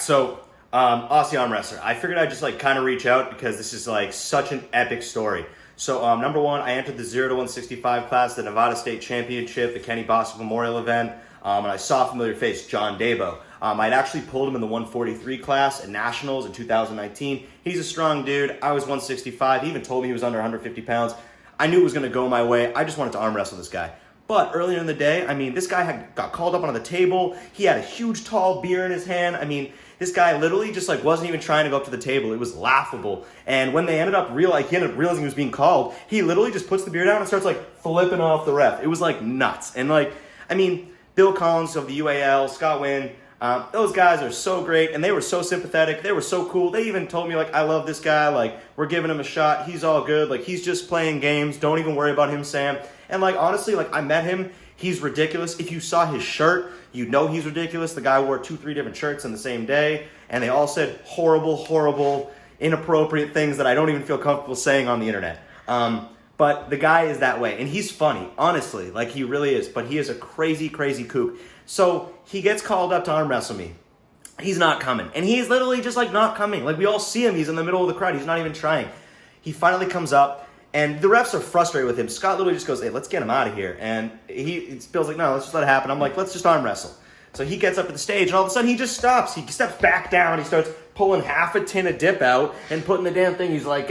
so Aussie Arm Wrestler. I figured I'd just like kind of reach out because this is like such an epic story. So number one, I entered the 0 to 165 class, the Nevada State Championship, the Kenny Bostic Memorial event, and I saw a familiar face, John Dabo. I'd actually pulled him in the 143 class at Nationals in 2019. He's a strong dude. I was 165. He even told me he was under 150 pounds. I knew it was going to go my way. I just wanted to arm wrestle this guy. But earlier in the day, I mean, this guy got called up on the table. He had a huge, tall beer in his hand. I mean, this guy literally just like wasn't even trying to go up to the table. It was laughable. And when they ended up realizing he was being called, he literally just puts the beer down and starts like flipping off the ref. It was like nuts. And like, I mean, Bill Collins of the UAL, Scott Wynn, those guys are so great, and they were so sympathetic. They were so cool. They even told me, like, I love this guy. Like, we're giving him a shot. He's all good. Like, he's just playing games. Don't even worry about him, Sam. And, like, honestly, like, I met him. He's ridiculous. If you saw his shirt, you'd know he's ridiculous. The guy wore 2-3 different shirts in the same day, and they all said horrible, inappropriate things that I don't even feel comfortable saying on the internet. But the guy is that way, and he's funny, honestly. Like, he really is. But he is a crazy kook. So he gets called up to arm wrestle me. He's not coming. And he's literally just like not coming. Like we all see him. He's in the middle of the crowd. He's not even trying. He finally comes up and the refs are frustrated with him. Scott literally just goes, hey, let's get him out of here. And Bill's like, no, let's just let it happen. I'm like, let's just arm wrestle. So he gets up at the stage and all of a sudden he just stops. He steps back down. He starts pulling half a tin of dip out and putting the damn thing. He's like,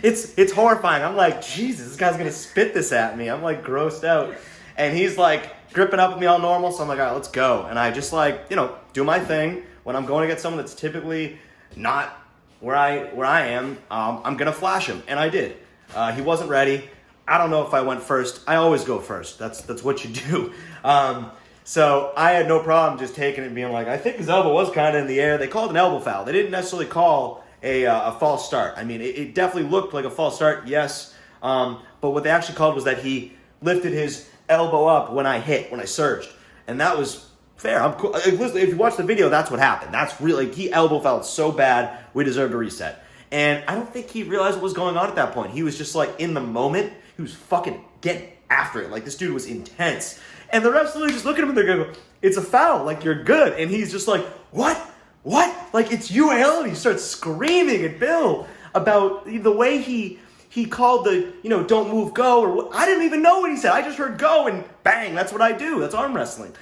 it's horrifying. I'm like, Jesus, this guy's going to spit this at me. I'm like grossed out. And he's like, gripping up with me all normal, so I'm like, all right, let's go. And I just like, do my thing. When I'm going to get someone that's typically not where I am, I'm going to flash him. And I did. He wasn't ready. I don't know if I went first. I always go first. That's what you do. So I had no problem just taking it and being like, I think his elbow was kind of in the air. They called an elbow foul. They didn't necessarily call a false start. I mean, it definitely looked like a false start, yes. But what they actually called was that he lifted his elbow up when I surged. And that was fair. I'm cool. If you watch the video, that's what happened. That's really, he elbow fouled so bad, we deserved a reset. And I don't think he realized what was going on at that point. He was just like in the moment. He was fucking getting after it. Like this dude was intense. And the refs literally just look at him and they're going, it's a foul. Like you're good. And he's just like, what? Like it's UAL. And he starts screaming at Bill about the way he called the, don't move, go, or what. I didn't even know what he said. I just heard go and bang, that's what I do. That's arm wrestling.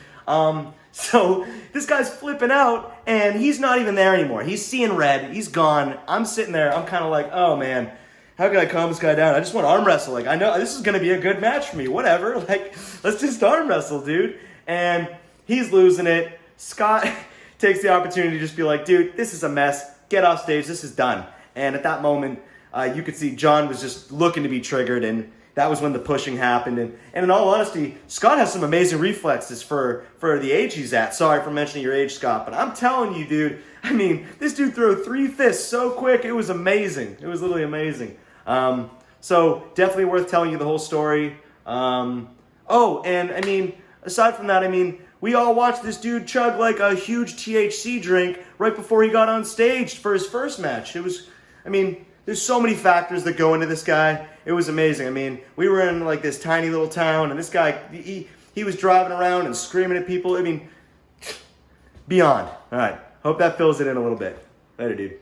So this guy's flipping out and he's not even there anymore. He's seeing red. He's gone. I'm sitting there. I'm kind of like, oh man, how can I calm this guy down? I just want to arm wrestle. Like, I know this is going to be a good match for me. Whatever. Like, let's just arm wrestle, dude. And he's losing it. Scott takes the opportunity to just be like, dude, this is a mess. Get off stage. This is done. And at that moment, you could see John was just looking to be triggered, and that was when the pushing happened. And in all honesty, Scott has some amazing reflexes for the age he's at. Sorry for mentioning your age, Scott, but I'm telling you, dude, I mean, this dude threw 3 fists so quick. It was amazing. It was literally amazing. So definitely worth telling you the whole story. And I mean, aside from that, I mean, we all watched this dude chug like a huge THC drink right before he got on stage for his first match. There's so many factors that go into this guy. It was amazing. I mean, we were in like this tiny little town, and this guy, he was driving around and screaming at people. I mean, beyond. All right. Hope that fills it in a little bit. Later, dude.